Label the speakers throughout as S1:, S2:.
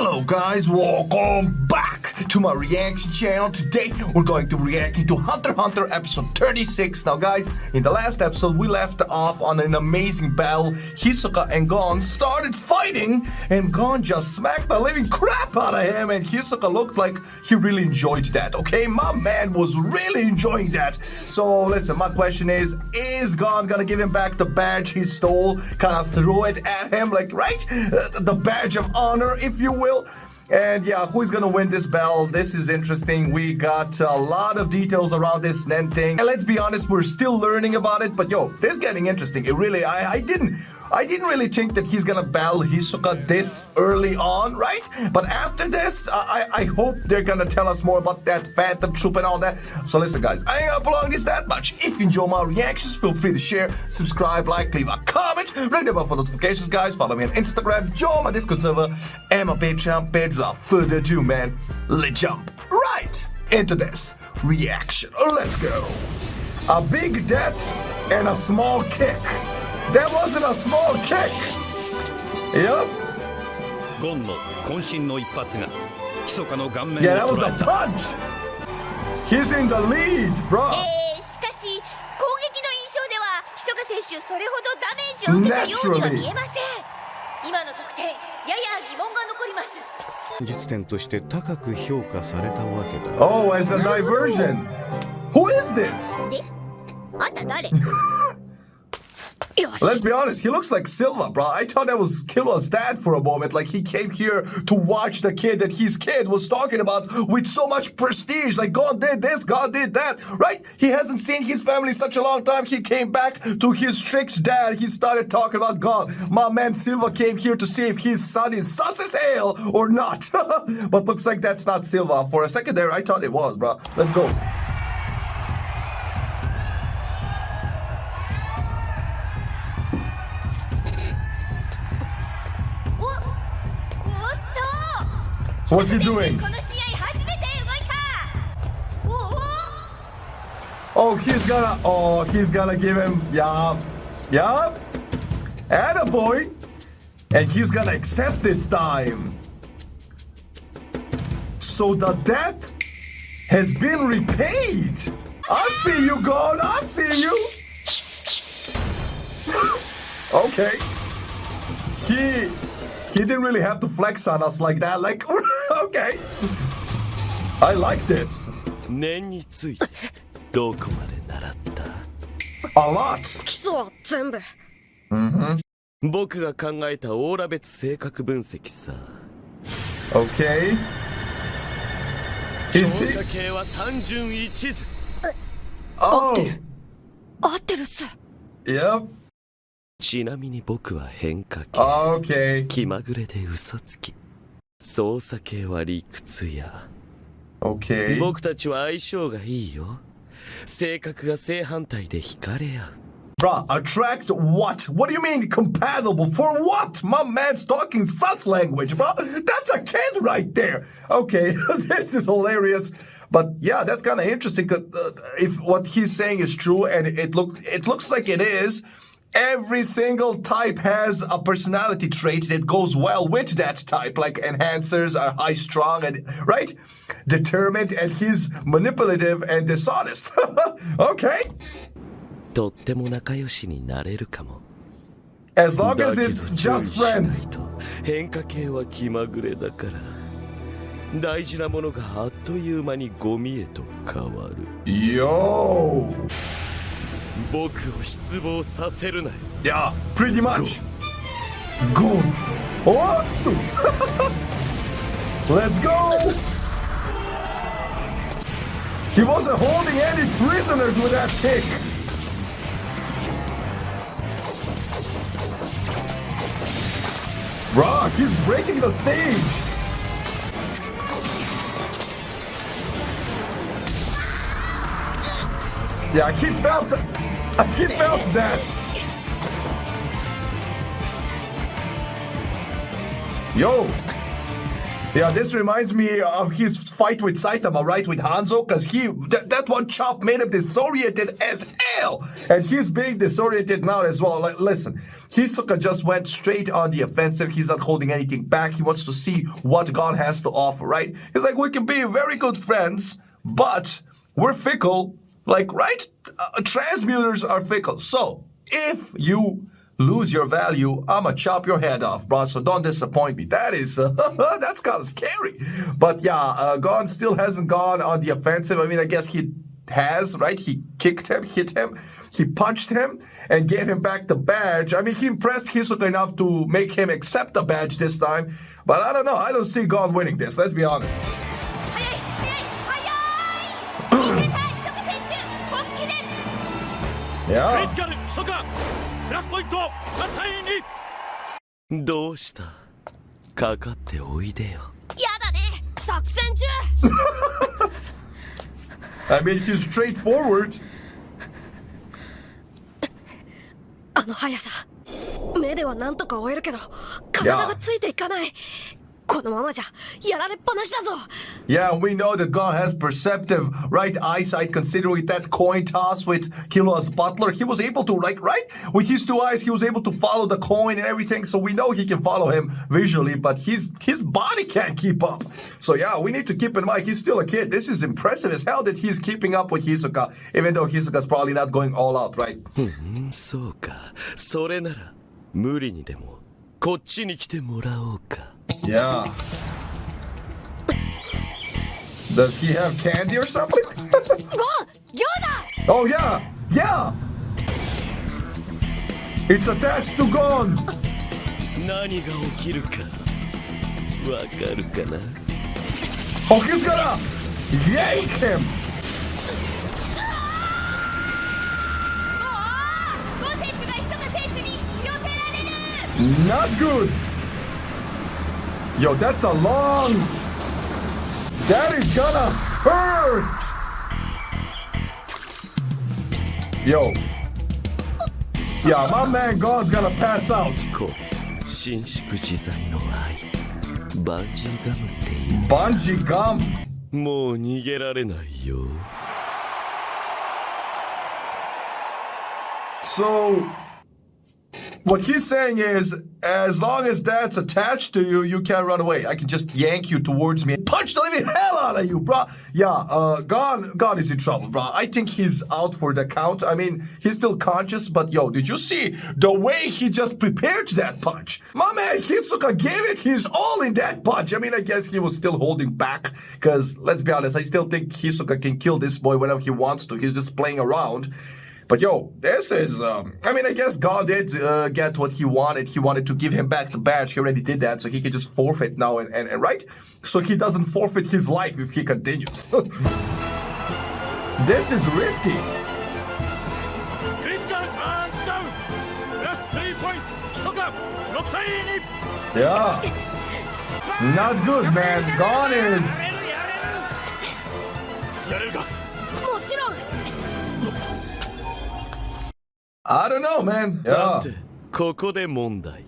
S1: Hello guys, welcome back to my reaction channel. Today we're going to react to Hunter x Hunter episode 36. Now guys, in the last episode we left off on an amazing battle. Hisoka and GON started fighting and GON just smacked the living crap out of him, and Hisoka looked like he really enjoyed that. Okay, my man was really enjoying that. So listen, my question is GON gonna give him back the badge he stole? Kind of threw it at him, like, right? The badge of honor, if you will. And yeah, who's gonna win this battle? This is interesting. We got a lot of details around this Nen thing, and let's be honest, we're still learning about it. But yo, this is getting interesting. It really, I didn't really think that he's gonna battle Hisoka this early on, right? But after this, I hope they're gonna tell us more about that Phantom Troop and all that. So listen, guys, I ain't gonna prolong this that much. If you enjoy my reactions, feel free to share, subscribe, like, leave a comment, ring the bell for notifications, guys. Follow me on Instagram, join my Discord server, and my Patreon page. Without further ado, man, let's jump right into this reaction. Let's go. A big debt and a small kick. That wasn't a small kick. Yep. Yeah, that was a punch. He's in the lead, bro. Naturally. Oh, as a diversion. Who is this? Let's be honest, he looks like Silva, bro. I thought that was Killua's dad for a moment. Like, he came here to watch the kid that his kid was talking about with so much prestige. Like, God did this, God did that, right? He hasn't seen his family such a long time. He came back to his strict dad. He started talking about God. My man Silva came here to see if his son is sus as hell or not. But looks like that's not Silva. For a second there, I thought it was, bro. Let's go. What's he doing? Oh, he's gonna give him, yeah, attaboy. And he's gonna accept this time. So the debt has been repaid. I see you, GON, I see you. Okay. He didn't really have to flex on us like that. Like, okay. I like this. A lot. Okay. Is he? Oh. Yep. Okay. Okay. Bruh, attract what? What do you mean compatible? For what? My man's talking sus language, bro. That's a kid right there. Okay, this is hilarious. But yeah, that's kind of interesting. If what he's saying is true, and it looks like it is, every single type has a personality trait that goes well with that type. Like, enhancers are high strong and, right? Determined, and he's manipulative and dishonest. Okay. As long as it's just friends. Yo. Yeah, pretty much. Go. Awesome. Let's go. He wasn't holding any prisoners with that kick. Bro, he's breaking the stage. Yeah, he felt that. Yo. Yeah, this reminds me of his fight with Saitama, right? With Hanzo, because that one chop made him disoriented as hell. And he's being disoriented now as well. Like, listen, Hisoka just went straight on the offensive. He's not holding anything back. He wants to see what GON has to offer, right? He's like, we can be very good friends, but we're fickle. Like, right? Transmuters are fickle. So, if you lose your value, I'ma chop your head off, bro. So don't disappoint me. That is, that's kind of scary. But yeah, GON still hasn't gone on the offensive. I mean, I guess he has, right? He kicked him, hit him, he punched him, and gave him back the badge. I mean, he impressed Hisoka enough to make him accept the badge this time. But I don't know. I don't see GON winning this. Let's be honest. Yeah.
S2: どうしたかかっておいでよ
S3: やだね作戦中
S1: I mean, he's straightforward.
S3: あの速さ目ではなんとか追えるけど体がついていかないこのままじゃやられっぱなしだぞ
S1: Yeah, we know that GON has perceptive, right, eyesight, considering that coin toss with Killua's butler. He was able to, like, right? With his two eyes, he was able to follow the coin and everything, so we know he can follow him visually, but his body can't keep up. So yeah, we need to keep in mind, he's still a kid. This is impressive as hell that he's keeping up with Hisoka, even though Hisoka's probably not going all out, right?
S2: そうかそれなら無理にでもこっちに来てもらおうか
S1: Yeah. Does he have candy or something? Oh yeah, yeah. It's attached to GON.
S2: 何が起きるかわかるかな
S1: Oh, he's gonna yank him. Not good. Yo, that's a long... That is gonna hurt. Yo. Yeah, my man GON's gonna pass out.
S2: 伸縮自在の愛バンジーガムっていう
S1: Bungee gum.
S2: もう逃げられないよ
S1: So, what he's saying is, as long as that's attached to you, you can't run away. I can just yank you towards me and punch the living hell out of you, bro. Yeah, GON is in trouble, bro. I think he's out for the count. I mean, he's still conscious, but yo, did you see the way he just prepared that punch? My man Hisoka gave it his all in that punch. I mean, I guess he was still holding back, because let's be honest, I still think Hisoka can kill this boy whenever he wants to. He's just playing around. But yo, this is, I mean, I guess GON did get what he wanted. He wanted to give him back the badge. He already did that, so he can just forfeit now and right? So he doesn't forfeit his life if he continues. This is risky. Yeah. Not good, man. GON is...
S3: もちろん
S1: I don't know, man.
S2: さ
S1: Yeah.
S2: てここで問題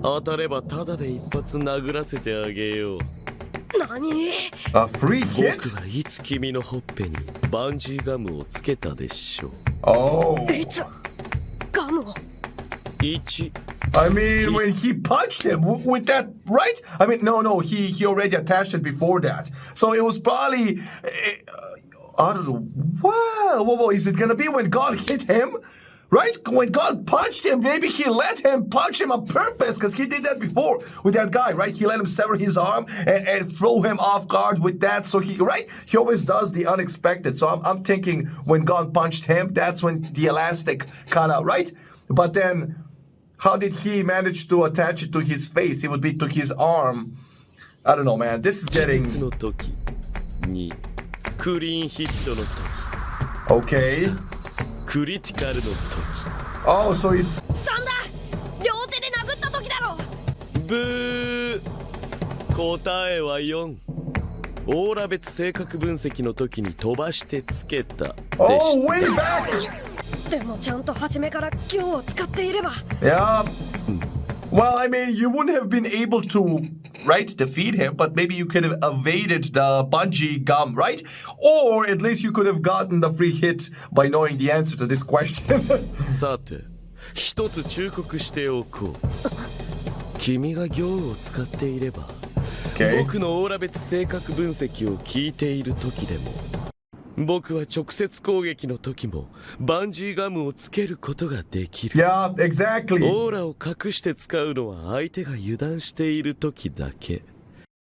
S2: 当たればただで一発殴らせてあげよう
S3: 何
S1: A free hit?
S2: 僕はいつ君のほっぺにバンジーガムをつけたでしょう
S1: Oh.
S3: いつガムを
S2: 1
S1: I mean, when he punched him with that, right? I mean, no, he already attached it before that. So it was probably, I don't know. Whoa, is it gonna be when GON hit him? Right? When GON punched him, maybe he let him punch him on purpose, because he did that before with that guy, right? He let him sever his arm and throw him off guard with that. So he, right? He always does the unexpected. So I'm thinking when GON punched him, that's when the elastic kind of, right? But then, how did he manage to attach it to his face? It would be to his arm. I don't know, man. This is
S2: 1
S1: getting...
S2: の時2クリーンヒットの時
S1: Okay.
S2: クリティカルの時
S1: Oh, so it's...
S3: 3だ両手で殴った時だろ
S2: ブー答えは4オーラ別性格分析の時に飛ばしてつけたで
S1: Oh,
S2: し
S1: way back!
S3: でもちゃんと初めからギョンを使っていれば
S1: Yeah. Well, I mean, you wouldn't have been able to right, defeat him, but maybe you could have evaded the bungee gum, right? Or at least you could have gotten the free hit by knowing the answer to this question.
S2: さて一つ忠告しておこう君が行を使っていれば、
S1: Okay.
S2: 僕のオーラ別性格分析を聞いている時でも僕は直接攻撃の時もバンジーガムをつけることができる。
S1: Yeah, exactly.
S2: オーラを隠して使うのは相手が油断している時だけ。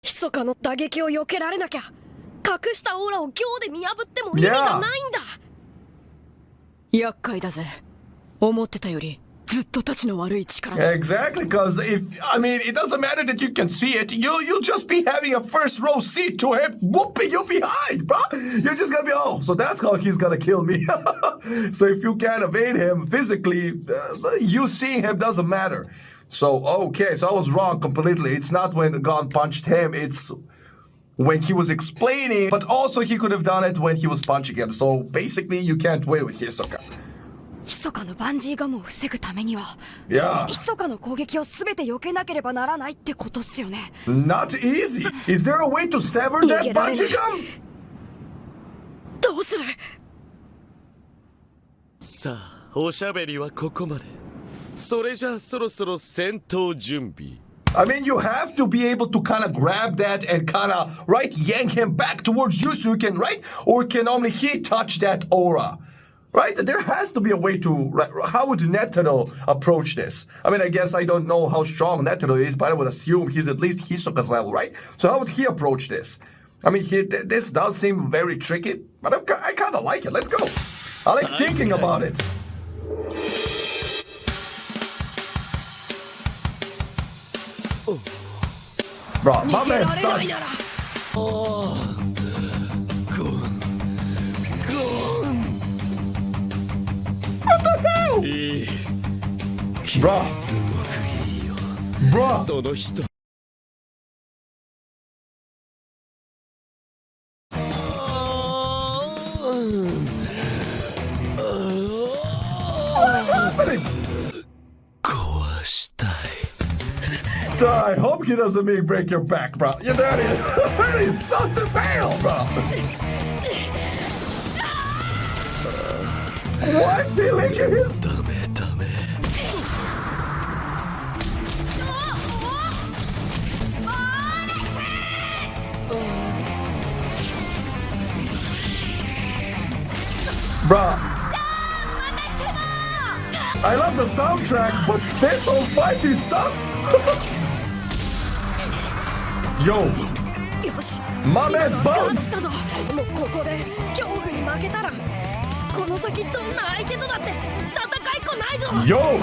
S3: 密かの打撃を避けられなきゃ隠したオーラを行で見破っても意味がないんだ。
S4: 厄介だぜ。思ってたよりずっとたちの悪い力だ。
S1: Exactly, because I mean, it doesn't matter that you can see it. You'll just be having a first row seat to him whooping you behind, bro. You're just gonna be, oh, so that's how he's gonna kill me. So if you can't evade him physically, you seeing him doesn't matter. So, okay, so I was wrong completely. It's not when GON punched him, it's when he was explaining, but also he could have done it when he was punching him. So basically, you can't win with Hisoka.
S4: 密かのバンジーガムを防ぐためには、
S1: Yeah.
S4: 密かの攻撃をすべて避けなければならないってことっすよね。
S1: Not easy. Is there a way to sever that bungee gum?
S3: どうする？
S2: さあおしゃべりはここまで。それじゃあそろそろ戦闘準備。
S1: I mean, you have to be able to kind of grab that and kind of, right, yank him back towards you so you can, right? Or can only he touch that aura? Right? There has to be a way to... Right, how would Netero approach this? I mean, I guess I don't know how strong Netero is, but I would assume he's at least Hisoka's level, right? So how would he approach this? I mean, this does seem very tricky, but I kind of like it. Let's go. I like thinking about it. Bro, my man sus. Bro. Bro.
S2: その人
S1: What is happening?
S2: 壊したい。
S1: I hope he doesn't make break your back, bro. Your daddy really sucks as hell, bro. Why is he licking his...
S2: ダメダメ。
S1: Bruh. I love the soundtrack, but this whole fight is sus. Yo,
S3: よし。
S1: my man
S3: 今のは
S1: Bones.
S3: 勝ったぞ。もうここで恐怖に負けたら、この先どんな相手とだって戦いっこないぞ。
S1: Yo.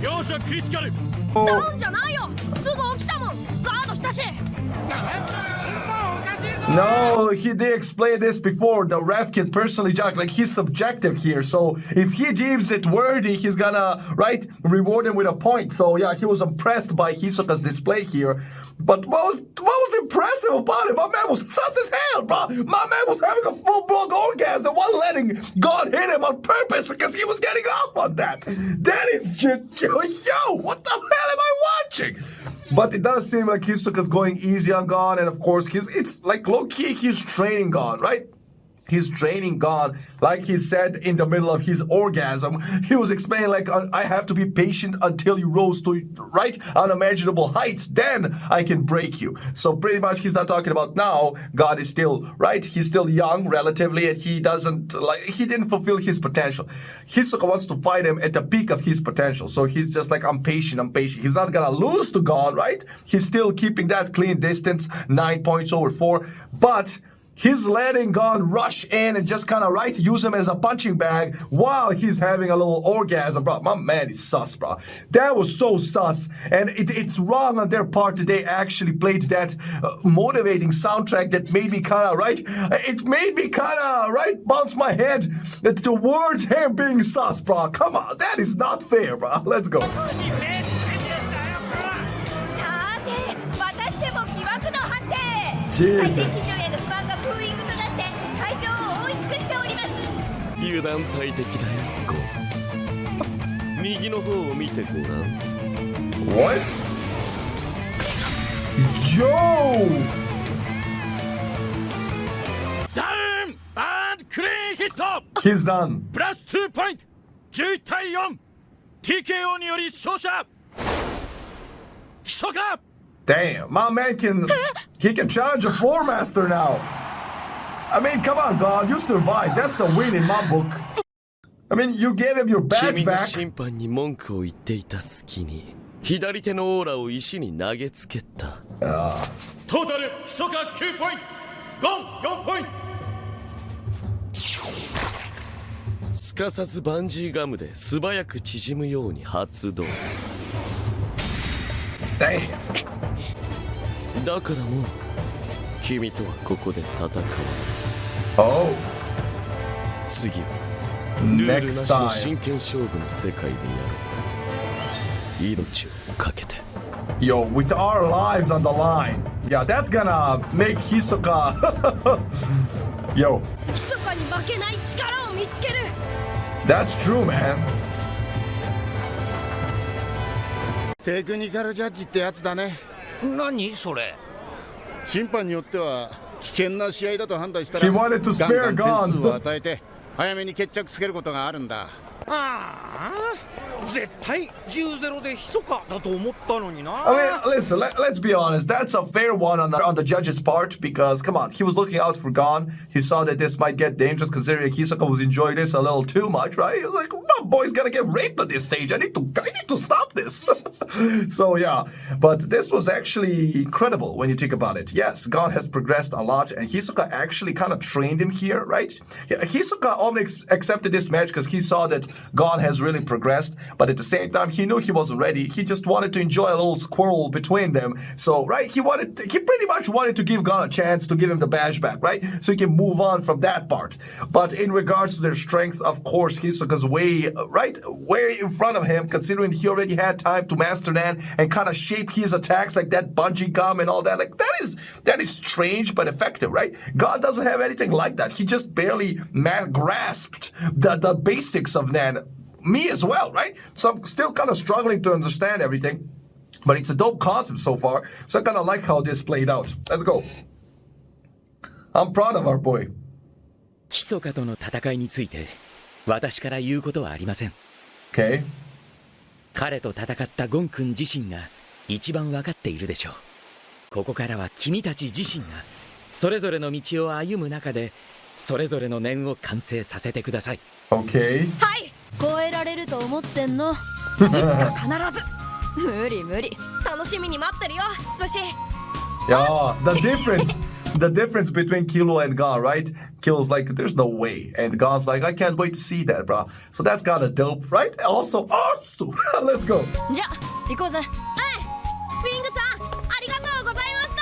S2: 両者クリティカル。
S3: ドンじゃないよ。すぐ起きたもん。ガードしたし。
S1: No, they explained this before. The ref can personally judge, like he's subjective here. So if he deems it worthy, he's gonna, right, reward him with a point. So yeah, he was impressed by Hisoka's display here. But what was impressive about it? My man was sus as hell, bro. My man was having a full-blown orgasm while letting God hit him on purpose because he was getting off on that. That is just, yo, what the hell am I watching? But it does seem like Hisoka's going easy on GON, and of course, it's like low-key, he's training GON, right? He's training GON, like he said in the middle of his orgasm. He was explaining like, I have to be patient until you rose to, right, unimaginable heights. Then I can break you. So pretty much he's not talking about now. GON is still, right, he's still young relatively, and he didn't fulfill his potential. Hisoka wants to fight him at the peak of his potential. So he's just like, I'm patient. He's not gonna lose to GON, right? He's still keeping that clean distance, 9 points over 4. But he's letting GON rush in and just kind of, right, use him as a punching bag while he's having a little orgasm, bro. My man is sus, bro. That was so sus. And it's wrong on their part that they actually played that motivating soundtrack that made me kind of, right, it made me kind of, right, bounce my head towards him being sus, bro. Come on, that is not fair, bro. Let's go.
S3: さて、またしても疑惑の判定。
S1: Jesus.
S2: 油断大敵だよ。右の方を見てごらん。
S1: What? Yo!
S2: ダウン&クレーンヒット
S1: He's done.
S2: プラス2ポイント11対 4TKO により勝者ヒソカ
S1: Damn, my man he can challenge a floor master now. I mean, come on, God, you survived. That's a win in my book. I mean, you gave him your badge
S2: 君が
S1: back.
S2: 審判に文句を言っていた隙に左手のオーラを石に投げつけたトータルヒソカ9ポイントゴン4ポイントすかさずバンジーガムで素早く縮むように発動
S1: Damn.
S2: だからもう君とはここで戦う
S1: Oh,
S2: 次はルールな
S1: next
S2: しの
S1: time.
S2: 真剣勝負の世界でやろう命をかけて
S1: Yo, with our lives on the line. Yeah, that's gonna make Hisoka. Yo,
S3: 密かに負けない力を見つける
S1: that's true, man.
S5: テクニカルジャッジってやつだね。
S6: 何それ
S5: 審判によっては危険な試合だと判断したら
S1: He wanted to spare
S5: ガンガン点数
S1: GON.
S5: を与えて早めに決着つけることがあるんだ。
S6: ああ絶対 10-0 でヒソカだと思ったのにな
S1: I mean, listen, let's be honest. That's a fair one on the judge's part because, come on, he was looking out for GON. He saw that this might get dangerous considering Hisoka was enjoying this a little too much, right? He was like, my boy's gonna get raped at this stage. I need to stop this. So, yeah. But this was actually incredible when you think about it. Yes, GON has progressed a lot and Hisoka actually kind of trained him here, right? Yeah, Hisoka only accepted this match because he saw that GON has really progressed. But at the same time, he knew he wasn't ready. He just wanted to enjoy a little squirrel between them. So, right, he pretty much wanted to give GON a chance to give him the badge back, right? So he can move on from that part. But in regards to their strength, of course, Hisoka's way in front of him, considering he already had time to master that and kind of shape his attacks like that bungee gum and all that. Like, that is strange but effective, right? GON doesn't have anything like that. He just barely grasped the basics of Nan. Me as well, right? So I'm still kind of struggling to understand everything. But it's a dope concept so far. So I kind of like how this played out. Let's go. I'm proud of our boy.
S7: ヒソカとの戦いについて私から言うことはありません
S1: Okay.
S7: 彼と戦ったゴン君自身が一番分かっているでしょうここからは君たち自身がそれぞれの道を歩む中でそれぞれの念を完成させてください
S1: Okay.
S3: はい超えられると思ってんのいつか必ず無理無理楽しみに待ってるよ寿司
S1: Yeah, the difference between Kilo and GON, right? Kilo's like, there's no way. And GON's like, I can't wait to see that, bro. So that's kind of dope, right? Also, awesome. Let's go.
S3: じゃ行こうぜはいウィングさんありがとうございまし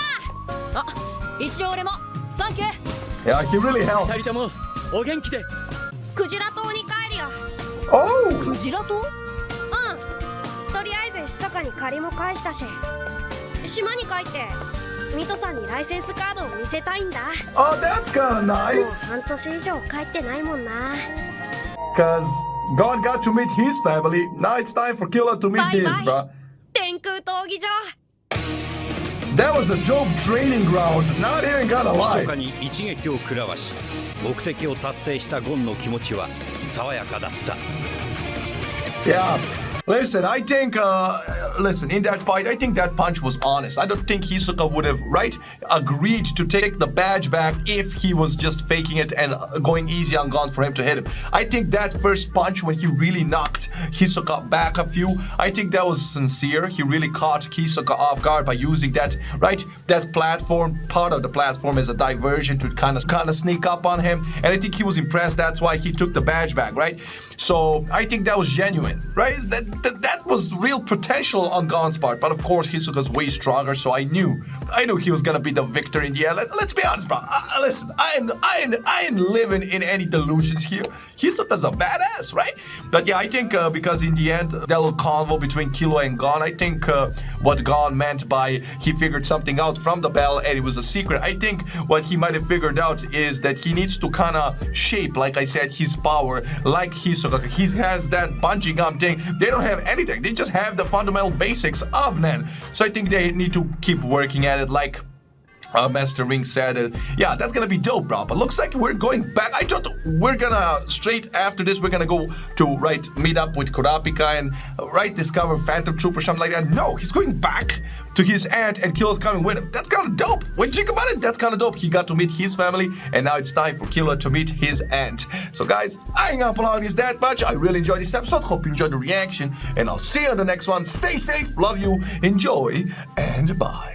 S3: たあ一応俺もサンキュー
S1: Yeah, he really
S7: 二
S1: helped.
S7: 人ともお元気で
S3: クジラ島に帰るよ
S1: Oh!
S3: クジラ島うんとりあえず密かに借りも返したし島に帰ってミトさんにライセンスカードを見せたいんだ
S1: Oh, that's kind of
S3: もう
S1: nice.
S3: 半年以上帰ってないもんな
S1: Because GON got to meet his family. Now it's time for Killer to meet
S3: バイ
S1: his,
S3: バイ
S1: bro.
S3: 天空闘技場
S1: That was a dope training ground. Not even gonna
S6: ヒソ
S1: lie.
S6: カに一撃を食らわし目的を達成したゴンの気持ちは爽やかだった
S1: Yeah. Listen, I think, in that fight, I think that punch was honest. I don't think Hisoka would have, agreed to take the badge back if he was just faking it and going easy on GON for him to hit him. I think that first punch when he really knocked Hisoka back a few, I think that was sincere. He really caught Hisoka off guard by using that platform, part of the platform as a diversion to kind of sneak up on him. And I think he was impressed. That's why he took the badge back, right? So I think that was genuine, right? That was real potential on GON's part, but of course Hisoka's way stronger, so I knew he was gonna be the victor in the end. Let's be honest, bro. Listen, I ain't living in any delusions here. Hisoka's a badass, right? But yeah, I think because in the end, that little convo between Kilo and GON, I think what GON meant by he figured something out from the bell and it was a secret. I think what he might have figured out is that he needs to kind of shape, like I said, his power like Hisoka. He has that bungee gum thing. They don't have anything. They just have the fundamental basics of Nen. So I think they need to keep working at it, like Master Ring said. Yeah, that's gonna be dope, bro. But looks like we're going back. I thought we're gonna, straight after this, we're gonna go to, meet up with Kurapika and, discover Phantom Troop or something like that. No, he's going back to his aunt and Killua's coming with him. That's kind of dope. When you think about it, that's kind of dope. He got to meet his family, and now it's time for Killua to meet his aunt. So guys, I ain't gonna prolong this that much. I really enjoyed this episode. Hope you enjoyed the reaction, and I'll see you on the next one. Stay safe, love you, enjoy, and bye.